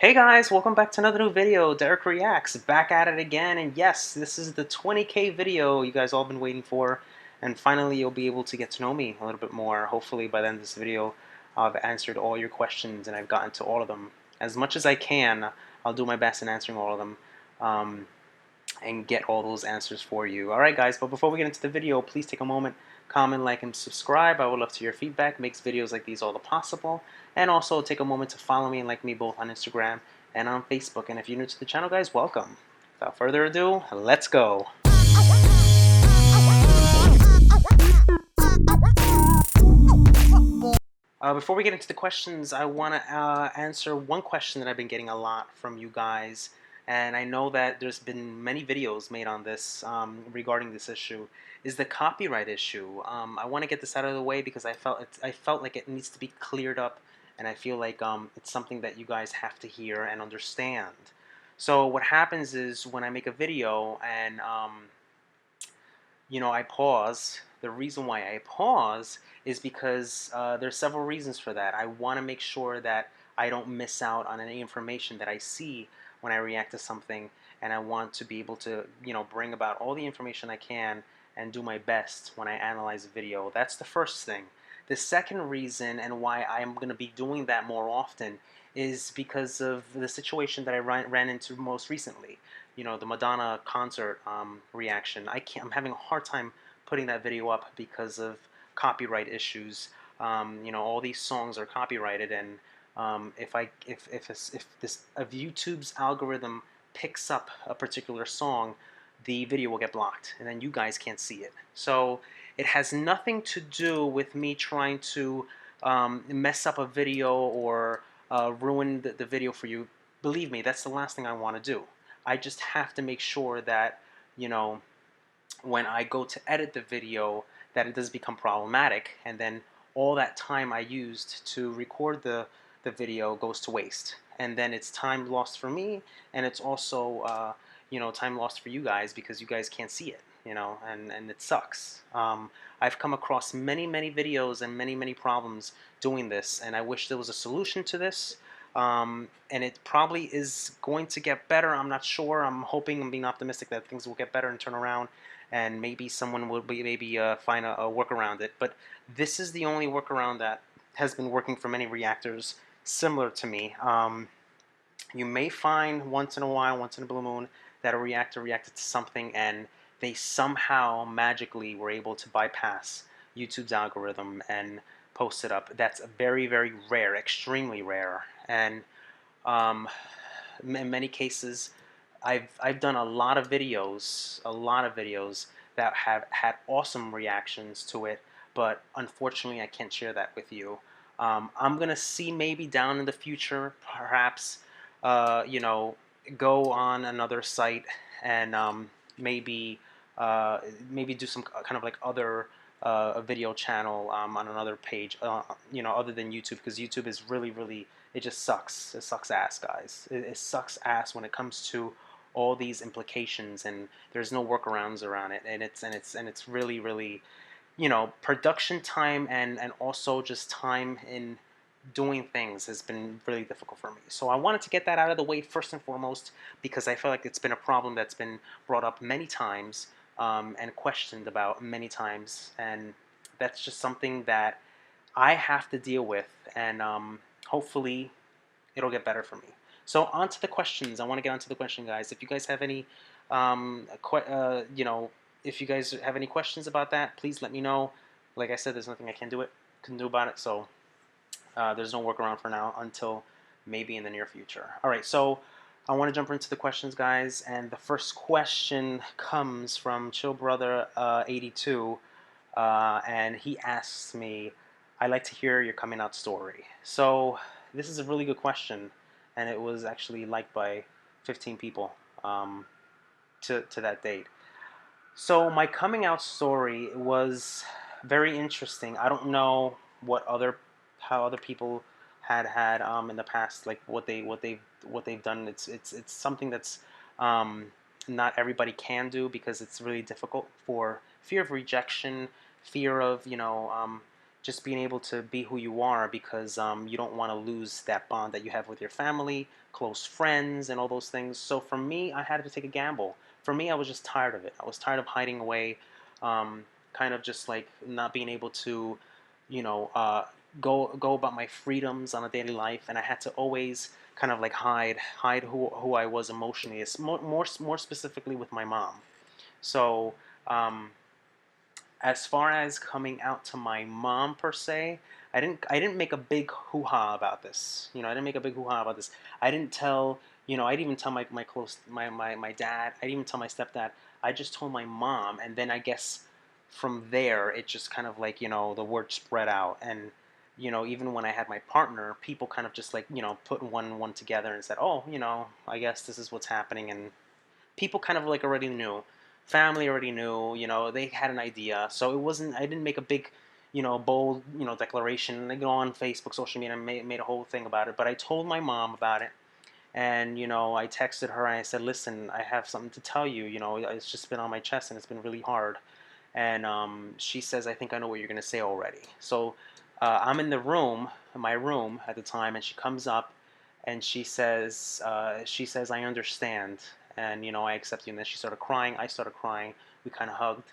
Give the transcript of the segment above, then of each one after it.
Hey guys, welcome back to another new video. Dereck Reacts, back at it again, and yes, this is the 20K video you guys all been waiting for, and finally you'll be able to get to know me a little bit more. Hopefully by the end of this video I've answered all your questions and I've gotten to all of them. As much as I can, I'll do my best in answering all of them and get all those answers for you. Alright guys, but before we get into the video, please take a moment, comment, like, and subscribe. I would love to hear feedback. It makes videos like these all the possible. And also take a moment to follow me and like me both on Instagram and on Facebook. And if you're new to the channel, guys, welcome. Without further ado, let's go. Before we get into the questions, I want to answer one question that I've been getting a lot from you guys. And I know that there's been many videos made on this regarding this issue, is the copyright issue. I want to get this out of the way because I felt like it needs to be cleared up, and I feel like it's something that you guys have to hear and understand. So what happens is when I make a video and I pause. The reason why I pause is because there's several reasons for that. I want to make sure that I don't miss out on any information that I see when I react to something, and I want to be able to, bring about all the information I can and do my best when I analyze a video. That's the first thing. The second reason, and why I'm going to be doing that more often, is because of the situation that I ran into most recently. The Madonna concert reaction. I'm having a hard time putting that video up because of copyright issues. All these songs are copyrighted, and if YouTube's algorithm picks up a particular song, the video will get blocked, and then you guys can't see it. So it has nothing to do with me trying to mess up a video or ruin the video for you. Believe me, that's the last thing I want to do. I just have to make sure that, when I go to edit the video, that it does become problematic, and then all that time I used to record the video goes to waste. And then it's time lost for me, and it's also, time lost for you guys because you guys can't see it, and it sucks. I've come across many videos and many problems doing this, and I wish there was a solution to this. And it probably is going to get better. I'm not sure. I'm hoping, I'm being optimistic that things will get better and turn around, and maybe someone will find a work around it. But this is the only workaround that has been working for many reactors similar to me. You may find once in a while, once in a blue moon, that a reactor reacted to something and they somehow magically were able to bypass YouTube's algorithm and post it up. That's very rare, extremely rare. And in many cases, I've done a lot of videos that have had awesome reactions to it, but unfortunately I can't share that with you. I'm gonna see maybe down in the future, perhaps, go on another site and maybe do some kind of like other a video channel on another page, other than YouTube, because YouTube is really, it just sucks. It sucks ass, guys. It sucks ass when it comes to all these implications, and there's no workarounds around it, and it's really, production time and also just time in doing things has been really difficult for me. So I wanted to get that out of the way first and foremost, because I feel like it's been a problem that's been brought up many times and questioned about many times, and that's just something that I have to deal with, and hopefully it'll get better for me. So on to the questions. I want to get onto the question, guys. If you guys have any, if you guys have any questions about that, please let me know. Like I said, there's nothing I can do about it. So there's no workaround for now until maybe in the near future. All right, so I want to jump into the questions, guys. And the first question comes from ChillBrother82, and he asks me, "I'd like to hear your coming out story." So this is a really good question, and it was actually liked by 15 people to that date. So my coming out story was very interesting. I don't know how other people had in the past, like what they've done. It's something that's not everybody can do, because it's really difficult for fear of rejection, fear of just being able to be who you are, because you don't want to lose that bond that you have with your family, close friends, and all those things. So for me, I had to take a gamble. For me, I was just tired of it. I was tired of hiding away, kind of just like not being able to, you know, go about my freedoms on a daily life, and I had to always kind of like hide who I was emotionally. It's more specifically with my mom. So um, as far as coming out to my mom per se, I didn't make a big hoo-ha about this. I didn't make a big hoo-ha about this. I didn't tell, I didn't even tell my dad. I didn't even tell my stepdad. I just told my mom, and then I guess from there it just kind of like, the word spread out. And even when I had my partner, people kind of just like, put one together and said, oh, I guess this is what's happening. And people kind of like already knew. Family already knew, they had an idea. So it wasn't, I didn't make a big, bold, declaration. I go on Facebook, social media, and made a whole thing about it. But I told my mom about it. And, I texted her and I said, listen, I have something to tell you. It's just been on my chest and it's been really hard. And she says, I think I know what you're going to say already. So I'm in the room, in my room at the time, and she comes up and she says, I understand, and I accept you. And then she started crying. I started crying. We kind of hugged,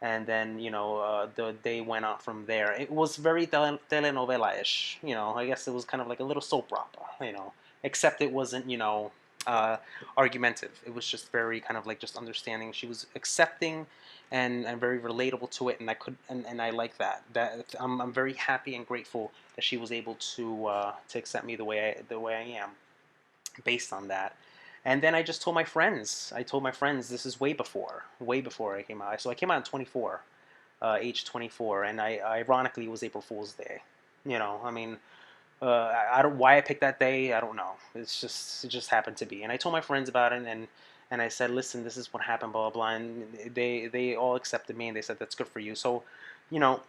and then the day went on from there. It was very telenovela-ish. I guess it was kind of like a little soap opera. Except it wasn't uh, argumentative. It was just very kind of like just understanding. She was accepting and very relatable to it, and I like that. I'm very happy and grateful that she was able to accept me the way I am, based on that. And then I just told my friends. I told my friends this is way before I came out. So I came out at 24, age 24, and I ironically it was April Fool's Day. I mean, I don't why I picked that day. I don't know. It just happened to be. And I told my friends about it, and I said, listen, this is what happened, blah blah blah. And they all accepted me, and they said that's good for you. So, you know,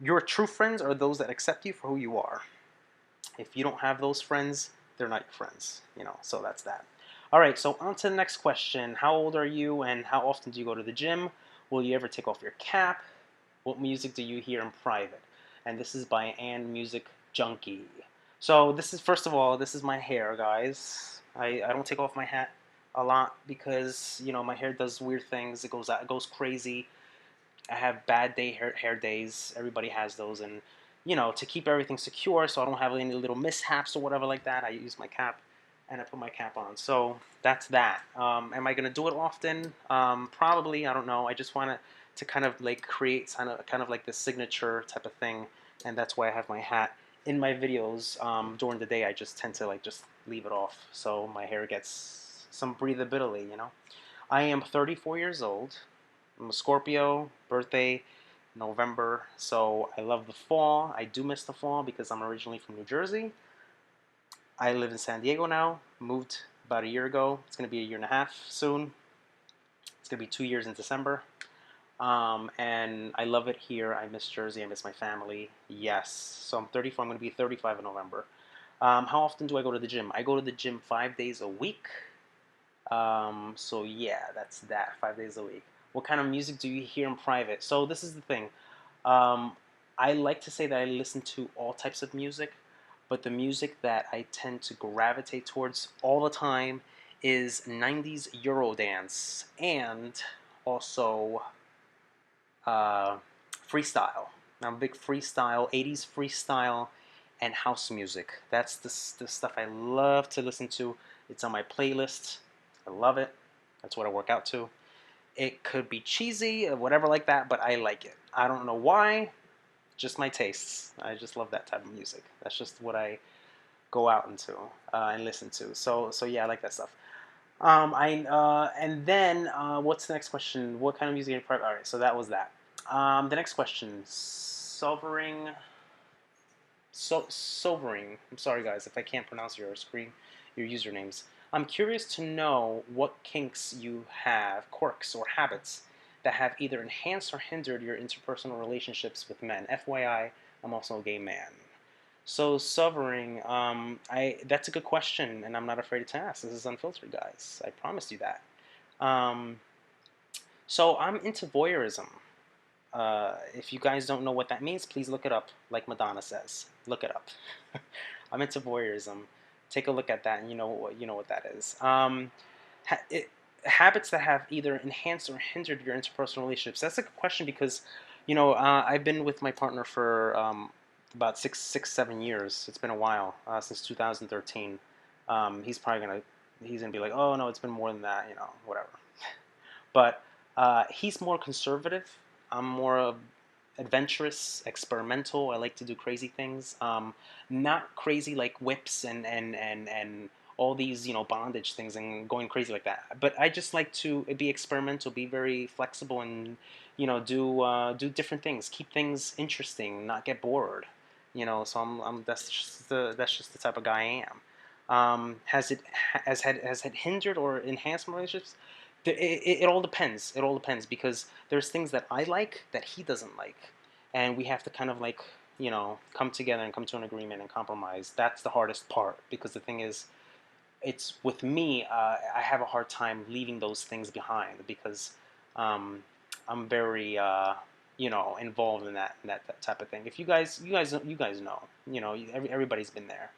your true friends are those that accept you for who you are. If you don't have those friends, they're not your friends. So that's that. All right, so on to the next question. How old are you, and how often do you go to the gym? Will you ever take off your cap? What music do you hear in private? And this is by Ann Music Junkie. So this is, first of all, this is my hair, guys. I don't take off my hat a lot because my hair does weird things. It goes out, it goes crazy. I have bad hair days. Everybody has those, and to keep everything secure, so I don't have any little mishaps or whatever like that, I use my cap, and I put my cap on. So that's that. Am I gonna do it often? Probably. I don't know. I just want to kind of like create kind of like this signature type of thing, and that's why I have my hat in my videos. During the day, I just tend to like just leave it off, so my hair gets some breathability. I am 34 years old. I'm a Scorpio, birthday November, so I love the fall. I do miss the fall because I'm originally from New Jersey. I live in San Diego now, moved about a year ago. It's going to be a year and a half soon. It's going to be 2 years in December. And I love it here. I miss Jersey. I miss my family. Yes. So I'm 34. I'm going to be 35 in November. How often do I go to the gym? I go to the gym 5 days a week. So yeah, that's that. 5 days a week. What kind of music do you hear in private? So this is the thing. Um, I like to say that I listen to all types of music, but the music that I tend to gravitate towards all the time is 90s Eurodance and also uh, freestyle. I'm a big freestyle, 80s freestyle, and house music. That's the stuff I love to listen to. It's on my playlist. I love it. That's what I work out to. It could be cheesy or whatever like that, but I like it. I don't know why, just my tastes. I just love that type of music. That's just what I go out into and listen to. So yeah, I like that stuff. And then what's the next question? What kind of music? All right, so that was that. The next question, sobering. I'm sorry, guys, if I can't pronounce your usernames. I'm curious to know what kinks you have, quirks or habits that have either enhanced or hindered your interpersonal relationships with men. FYI, I'm also a gay man. So sobering, that's a good question, and I'm not afraid to ask. This is unfiltered, guys. I promised you that. Um, so I'm into voyeurism. If you guys don't know what that means, please look it up. Like Madonna says, look it up. I'm into voyeurism. Take a look at that, and you know what that is. Ha- it, Habits that have either enhanced or hindered your interpersonal relationships. That's a good question because, I've been with my partner for about 7 years. It's been a while, since 2013. He's gonna be like, oh no, it's been more than that, whatever. But he's more conservative. I'm more adventurous, experimental. I like to do crazy things. Not crazy like whips and all these bondage things and going crazy like that. But I just like to be experimental, be very flexible, and do different things, keep things interesting, not get bored. So I'm that's just the type of guy I am. Has it hindered or enhanced my relationships? It all depends. It all depends because there's things that I like that he doesn't like, and we have to kind of like come together and come to an agreement and compromise. That's the hardest part because the thing is, it's with me. I have a hard time leaving those things behind because um, I'm very involved in that type of thing. If you guys know, everybody's been there,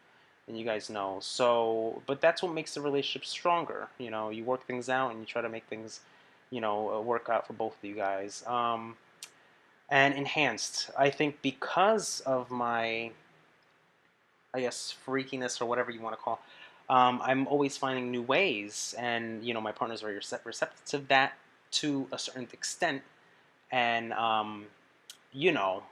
and you guys know. So, but that's what makes the relationship stronger. You work things out and you try to make things, work out for both of you guys. And enhanced, I think, because of my, I guess, freakiness or whatever you want to call. I'm always finding new ways, and my partner's very receptive to that to a certain extent, and you know,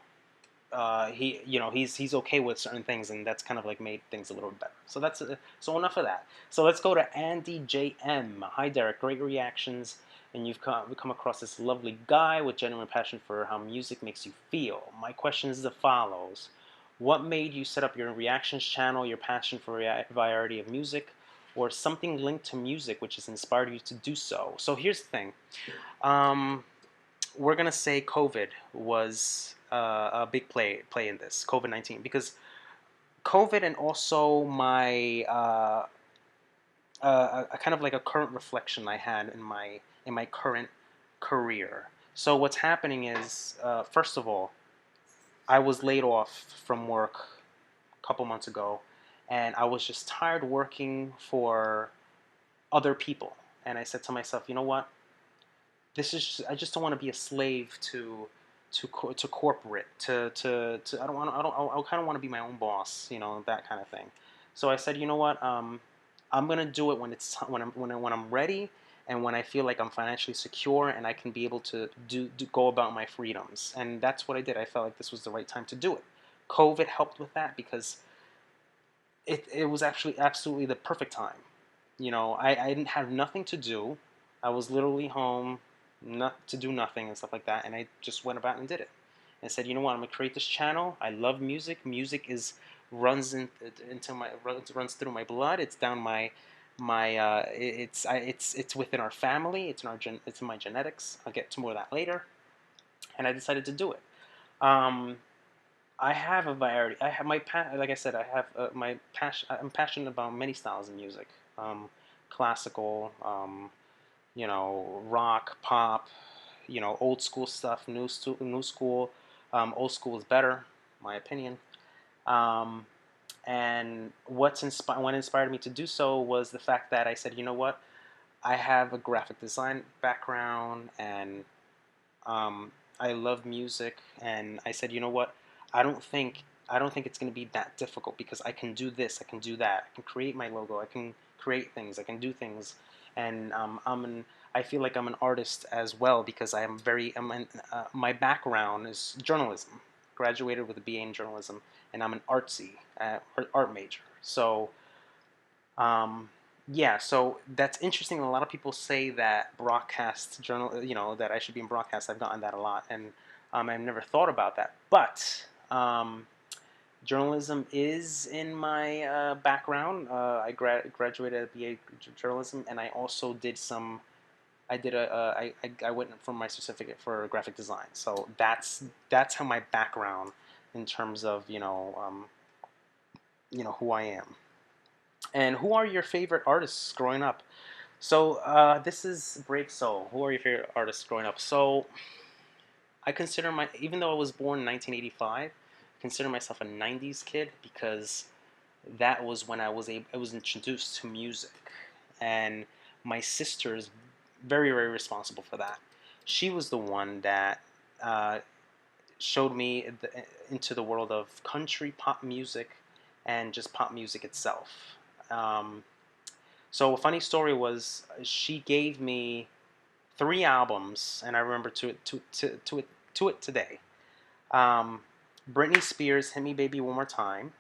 he's okay with certain things, and that's kind of like made things a little bit better. So so enough of that. So let's go to AndyJN. Hi Derek, great reactions, and you've come across this lovely guy with genuine passion for how music makes you feel. My question is as follows: what made you set up your reactions channel? Your passion for variety of music, or something linked to music which has inspired you to do so? So here's the thing. Um, we're gonna say COVID was a big play in this COVID-19 because COVID and also my a kind of like a current reflection I had in my current career. So what's happening is, first of all, I was laid off from work a couple months ago, and I was just tired working for other people. And I said to myself, you know what? I just don't want to be a slave to corporate to I kind of want to be my own boss, that kind of thing. So I said, you know what, I'm gonna do it when I'm ready and when I feel like I'm financially secure and I can be able to go about my freedoms. And that's what I did. I felt like this was the right time to do it. COVID helped with that because it was actually absolutely the perfect time. I didn't have nothing to do. I was literally home, not to do nothing and stuff like that, and I just went about and did it. And said, you know what, I'm gonna create this channel. I love music. Music is runs through my blood. It's down my it's within our family. It's in my genetics. I'll get to more of that later. And I decided to do it. Um, I have a variety. I have like I said, I have my passion. I'm passionate about many styles of music, classical, rock, pop, old school stuff, new school. Old school is better, my opinion. Um, and what inspired me to do so was the fact that I said, you know what, I have a graphic design background, and um, I love music, and I said, you know what? I don't think it's going to be that difficult because I can do this, I can do that, I can create my logo, I can create things, I can do things, and I feel like I'm an artist as well because my background is journalism. Graduated with a BA in journalism, and I'm an art major. So yeah, so that's interesting. A lot of people say that broadcast journal, that I should be in broadcast. I've gotten that a lot, and I've never thought about that. But journalism is in my background. I graduated at BA journalism, and I also did some. I did I went for my certificate for graphic design. So that's how my background in terms of who I am. And who are your favorite artists growing up? So this is Break Soul. Who are your favorite artists growing up? So I consider even though I was born in 1985, I consider myself a 90s kid because that was when I was introduced to music, and my sister is very, very responsible for that. She was the one that uh, showed me into the world of country pop music and just pop music itself. Um, so a funny story was she gave me three albums, and I remember to it today. Um, Britney Spears, "Hit Me Baby One More Time,"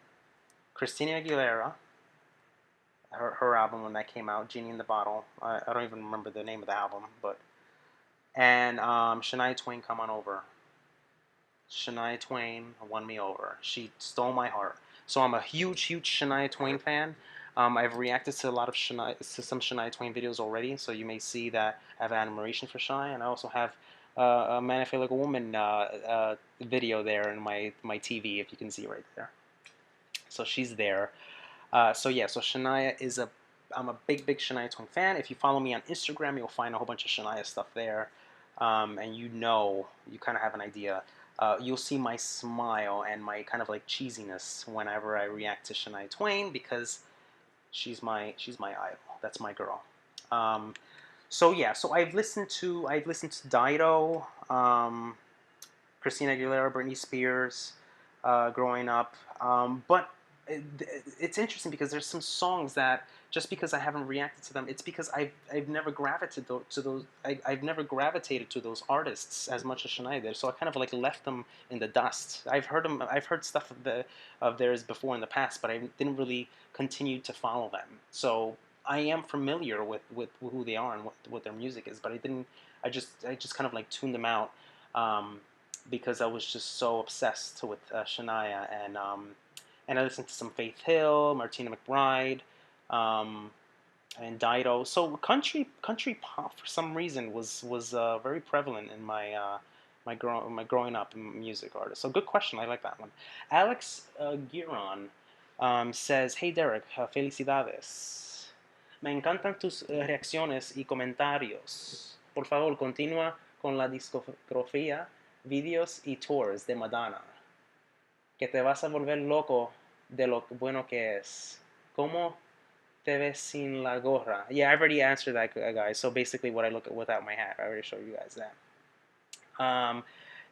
Christina Aguilera, her album when that came out, "Genie in the Bottle." I don't even remember the name of the album, but and Shania Twain, "Come On Over." Shania Twain won me over. She stole my heart. So I'm a huge, huge Shania Twain fan. I've reacted to a lot of some Shania Twain videos already, so you may see that I have admiration for Shania, and I also have a "Man I Feel Like a Woman" video there in my TV, if you can see right there. So she's there. So yeah, so Shania is I'm a big, big Shania Twain fan. If you follow me on Instagram, you'll find a whole bunch of Shania stuff there, and you kind of have an idea. You'll see my smile and my kind of like cheesiness whenever I react to Shania Twain because she's my idol. That's my girl. Um, so yeah, so I've listened to Dido, Christina Aguilera, Britney Spears, growing up. But it's interesting because there's some songs that just because I haven't reacted to them, it's because I've never gravitated to those. I've never gravitated to those artists as much as Shania did. So I kind of like left them in the dust. I've heard them. I've heard stuff of theirs before in the past, but I didn't really continue to follow them. So I am familiar with who they are and what their music is, but I didn't. I just kind of like tuned them out. Because I was just so obsessed with Shania, and I listened to some Faith Hill, Martina McBride, um, and Dido. So country pop for some reason was very prevalent in my growing up music artist. So good question. I like that one. Alex Giron says, "Hey Derek, felicidades. Me encantan tus reacciones y comentarios. Por favor, continúa con la discografía, videos y tours de Madonna, que te vas a volver loco de lo bueno que es. ¿Cómo te ves sin la gorra?" Yeah, I've already answered that, guys. So basically, what I look at without my hat. I already showed you guys that.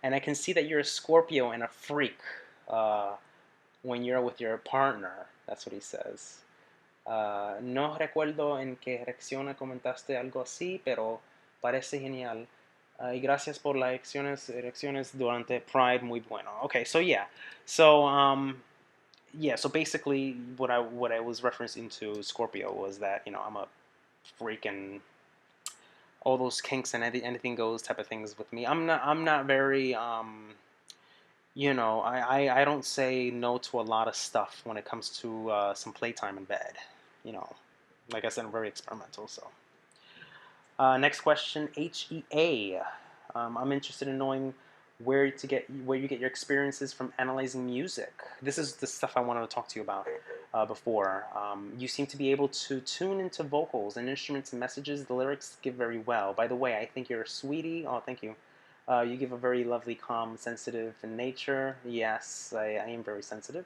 And I can see that you're a Scorpio and a freak when you're with your partner. That's what he says. No recuerdo en qué reacción comentaste algo así, pero parece genial. Y gracias por las elecciones durante Pride, muy bueno. Okay, so yeah. So, yeah, so basically what I was referencing to Scorpio was that, I'm a freak and all those kinks and anything goes type of things with me. I'm not very I don't say no to a lot of stuff when it comes to some playtime in bed. You know, like I said, I'm very experimental. So, next question, HEA. I'm interested in knowing where you get your experiences from analyzing music. This is the stuff I wanted to talk to you about before. You seem to be able to tune into vocals and instruments and messages the lyrics give very well. By the way, I think you're a sweetie. Oh, thank you. You give a very lovely, calm, sensitive in nature. Yes, I am very sensitive.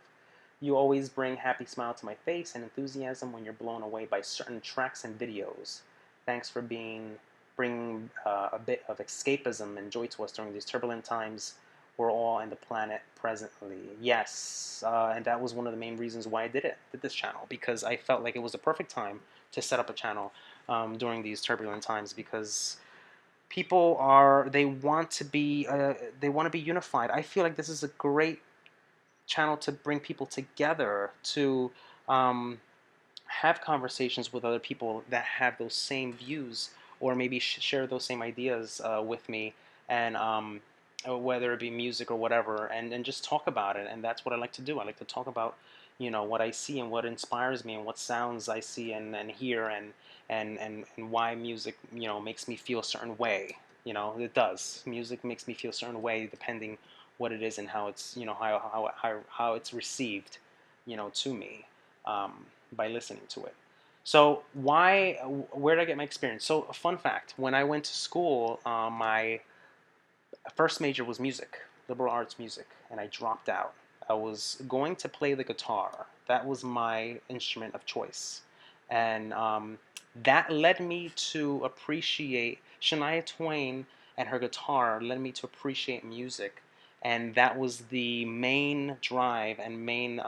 You always bring happy smile to my face and enthusiasm when you're blown away by certain tracks and videos. Thanks for bringing a bit of escapism and joy to us during these turbulent times we're all in the planet presently. Yes, and that was one of the main reasons why I did this channel, because I felt like it was the perfect time to set up a channel during these turbulent times, because they want to be unified. I feel like this is a great channel to bring people together, to have conversations with other people that have those same views, or maybe share those same ideas with me, and whether it be music or whatever, and just talk about it. And that's what I like to do. I like to talk about what I see and what inspires me and what sounds I see and hear, and why music makes me feel a certain way. It does. Music makes me feel a certain way depending what it is and how it's how it's received to me by listening to it. So where did I get my experience? So a fun fact: when I went to school, my first major was music, liberal arts music, and I dropped out. I was going to play the guitar. That was my instrument of choice. And that led me to appreciate Shania Twain, and her guitar led me to appreciate music. And that was the main drive and main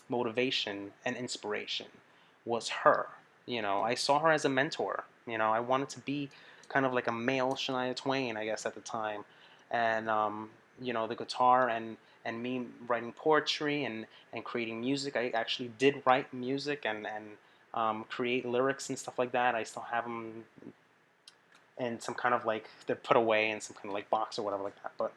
motivation and inspiration was her. I saw her as a mentor. I wanted to be kind of like a male Shania Twain, I guess, at the time. And the guitar and me writing poetry and creating music. I actually did write music and create lyrics and stuff like that. I still have them in some kind of like they're put away in some kind of like box or whatever like that. But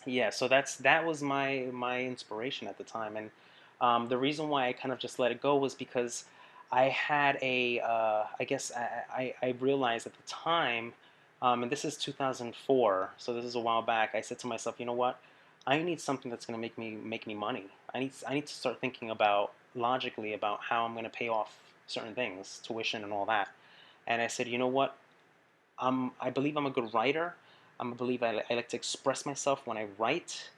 yeah, so that was my inspiration at the time, and the reason why I kind of just let it go was because I had I guess I realized at the time, and this is 2004, so this is a while back. I said to myself, you know what, I need something that's going to make me money. I need to start thinking about logically about how I'm going to pay off certain things, tuition and all that. And I said, you know what, I believe I'm a good writer. I believe I like to express myself when I write.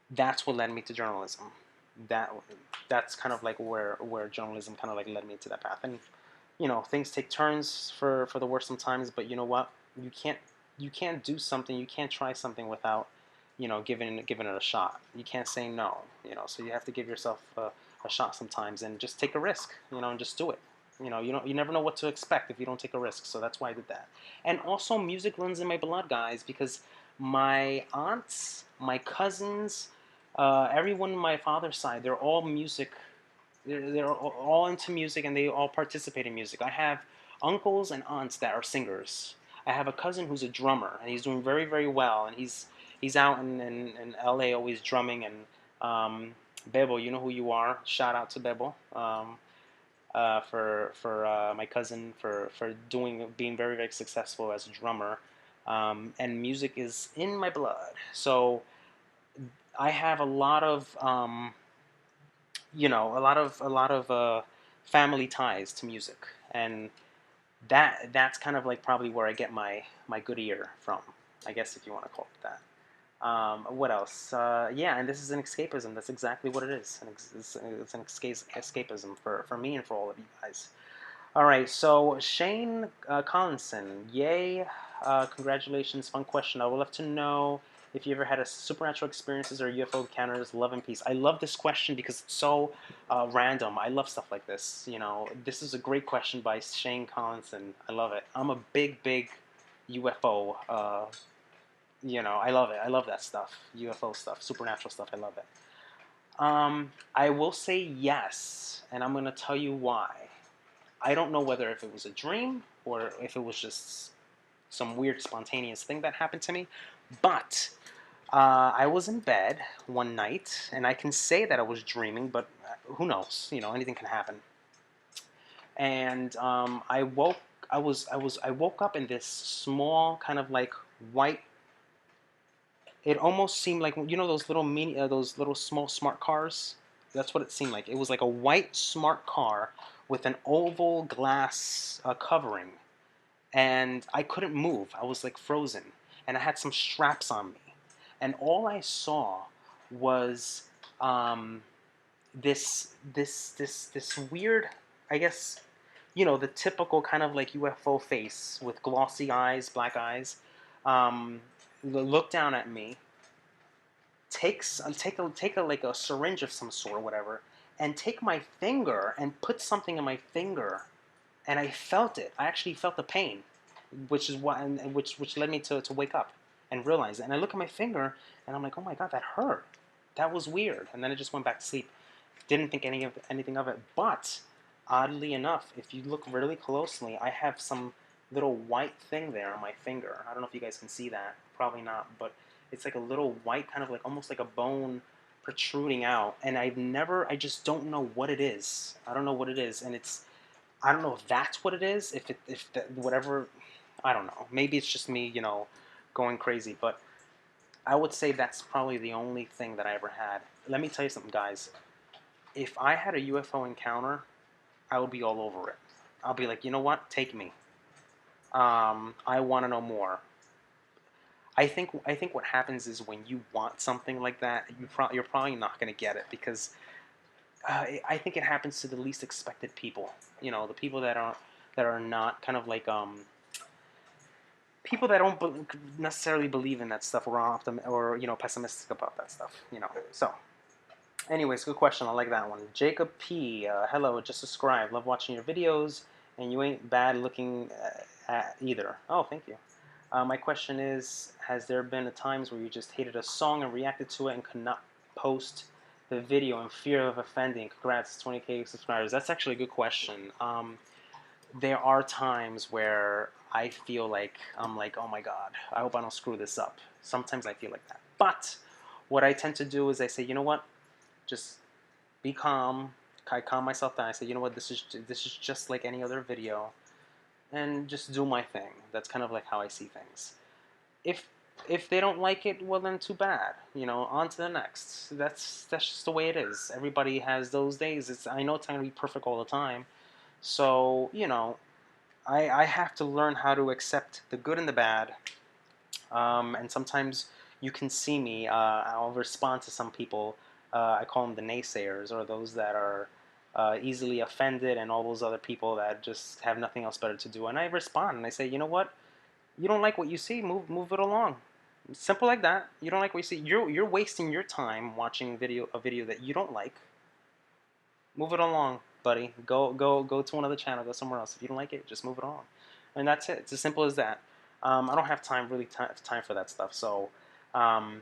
That's what led me to journalism. That that's kind of like where journalism kind of like led me to that path. And things take turns for the worse sometimes. But you know what? You can't do something. You can't try something without giving it a shot. You can't say no. So you have to give yourself a shot sometimes and just take a risk. And just do it. You never know what to expect if you don't take a risk. So that's why I did that. And also, music runs in my blood, guys, because my aunts, my cousins, everyone on my father's side, they're all music. They're all into music and they all participate in music. I have uncles and aunts that are singers. I have a cousin who's a drummer and he's doing very, very well. And he's out in LA always drumming. And Bebo, you know who you are. Shout out to Bebo. For my cousin for being very, very successful as a drummer, and music is in my blood. So I have a lot of family ties to music, and that's kind of like probably where I get my good ear from, I guess, if you want to call it that. What else? Yeah, and this is an escapism. That's exactly what it is. It's an escapism for me and for all of you guys. All right, so Shane Collinson, yay, congratulations, fun question. I would love to know if you ever had a supernatural experiences or UFO encounters, love and peace. I love this question because it's so random. I love stuff like this. This is a great question by Shane Collinson. I love it. I'm a big, big UFO. I love it. I love that stuff. UFO stuff, supernatural stuff. I love it. I will say yes, and I'm going to tell you why. I don't know whether if it was a dream or if it was just some weird spontaneous thing that happened to me, but I was in bed one night, and I can say that I was dreaming, but who knows? Anything can happen. And I woke. I woke up in this small kind of like white. It almost seemed like those little those little small smart cars. That's what it seemed like. It was like a white smart car with an oval glass covering, and I couldn't move. I was like frozen, and I had some straps on me, and all I saw was this weird, I guess, the typical kind of like UFO face with glossy eyes, black eyes, look down at me, take a like a syringe of some sort or whatever, and take my finger and put something in my finger, and I felt it. I actually felt the pain, which is why, and which led me to wake up and realize it. And I look at my finger, and I'm like, oh my god, that hurt. That was weird. And then I just went back to sleep. Didn't think anything of it. But oddly enough, if you look really closely, I have some little white thing there on my finger. I don't know if you guys can see that. Probably not, but it's like a little white, kind of like almost like a bone protruding out. And I just don't know what it is. I don't know what it is, and I don't know if that's what it is. If whatever, I don't know. Maybe it's just me, going crazy. But I would say that's probably the only thing that I ever had. Let me tell you something, guys. If I had a UFO encounter, I would be all over it. I'll be like, you know what? Take me. I want to know more. I think what happens is when you want something like that, you're probably not going to get it because I think it happens to the least expected people. You know, the people that are not kind of like people that don't necessarily believe in that stuff or or you know, pessimistic about that stuff. You know, so. Anyways, good question. I like that one. Jacob P. Hello, just subscribe. Love watching your videos, and you ain't bad looking at either. Oh, thank you. My question is, has there been times where you just hated a song and reacted to it and could not post the video in fear of offending? Congrats, 20K subscribers. That's actually a good question. There are times where I feel like, I'm like, oh my God, I hope I don't screw this up. Sometimes I feel like that. But what I tend to do is I say, you know what? Just be calm. I calm myself down. I say, you know what, this is just like any other video, and just do my thing. That's kind of like how I see things. If if they don't like it, well then too bad. You know, on to the next. That's just the way it is. Everybody has those days. I know it's not gonna be perfect all the time. So you know, I have to learn how to accept the good and the bad. And sometimes you can see me. I'll respond to some people. I call them the naysayers, or those that are easily offended, and all those other people that just have nothing else better to do. And I respond and I say, you know what? You don't like what you see, move it along. Simple like that. You don't like what you see. You're wasting your time watching a video that you don't like. Move it along, buddy. Go to another channel. Go somewhere else. If you don't like it, just move it on. And that's it. It's as simple as that. I don't have time for that stuff. So, um,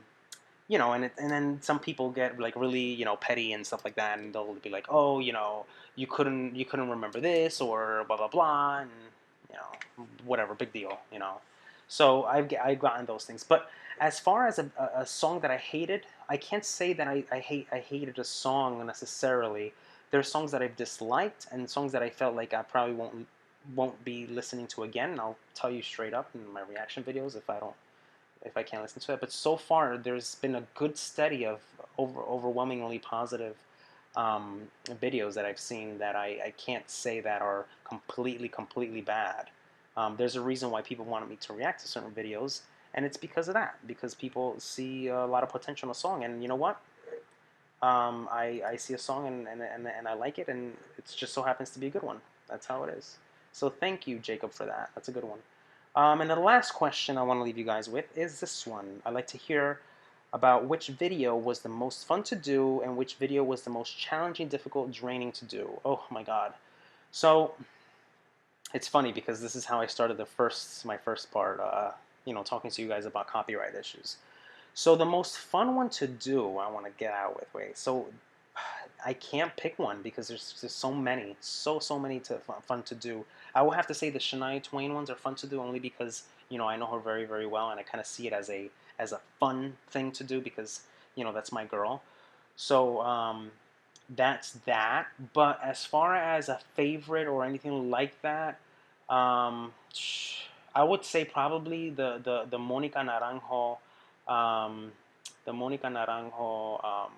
you know, and then some people get like really, you know, petty and stuff like that, and they'll be like, oh, you know, you couldn't remember this or blah blah blah, and you know, whatever, big deal, you know. So I've gotten those things, but as far as a song that I hated, I can't say that I hated a song necessarily. There's songs that I've disliked and songs that I felt like I probably won't be listening to again. And I'll tell you straight up in my reaction videos if I can't listen to it. But so far, there's been a good steady of overwhelmingly positive videos that I've seen that I can't say that are completely bad. There's a reason why people wanted me to react to certain videos, and it's because of that. Because people see a lot of potential in a song, and you know what? I see a song and I like it, and it just so happens to be a good one. That's how it is. So thank you, Jacob, for that. That's a good one. And the last question I want to leave you guys with is this one. I'd like to hear about which video was the most fun to do and which video was the most challenging, difficult, draining to do. Oh my God. So it's funny because this is how I started my first part, you know, talking to you guys about copyright issues. So the most fun one to do, I want to get out with. Wait, so I can't pick one because there's just so many, so many fun to do. I will have to say the Shania Twain ones are fun to do only because you know I know her very well, and I kind of see it as a fun thing to do because you know that's my girl. So that's that. But as far as a favorite or anything like that, um, I would say probably the Monica Naranjo, um, the Monica Naranjo.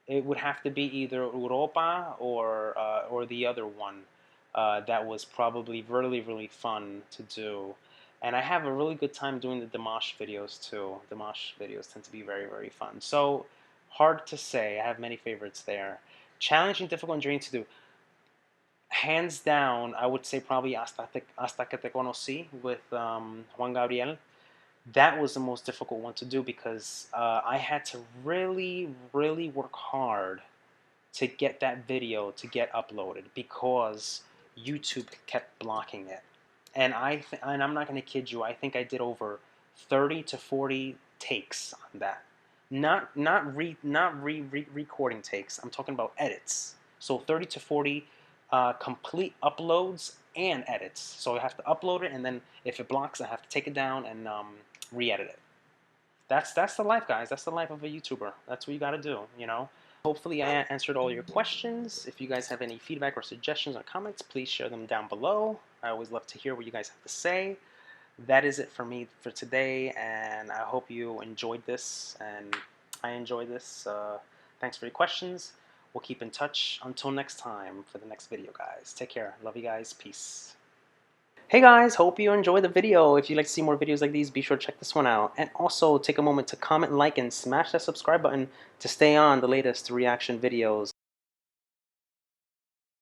It would have to be either Europa or the other one. That was probably really fun to do, and I have a really good time doing the Dimash videos too. Dimash videos tend to be very fun. So hard to say. I have many favorites there. Challenging, difficult, and draining to do. Hands down, I would say probably Hasta que te conocí with Juan Gabriel. That was the most difficult one to do because I had to really work hard to get that video to get uploaded because YouTube kept blocking it. And and I'm not going to kid you, I think I did over 30 to 40 takes on that. Not recording takes. I'm talking about edits. So 30 to 40 complete uploads and edits. So I have to upload it, and then if it blocks, I have to take it down and re-edit it. That's the life, guys. That's the life of a YouTuber. That's what you got to do, you know. Hopefully I answered all your questions. If you guys have any feedback or suggestions or comments, please share them down below. I always love to hear what you guys have to say. That is it for me for today, and I hope you enjoyed this, and I enjoyed this. Thanks for your questions. We'll keep in touch. Until next time for the next video, guys. Take care. Love you guys. Peace. Hey guys, hope you enjoyed the video. If you'd like to see more videos like these, be sure to check this one out. And also take a moment to comment, like, and smash that subscribe button to stay on the latest reaction videos.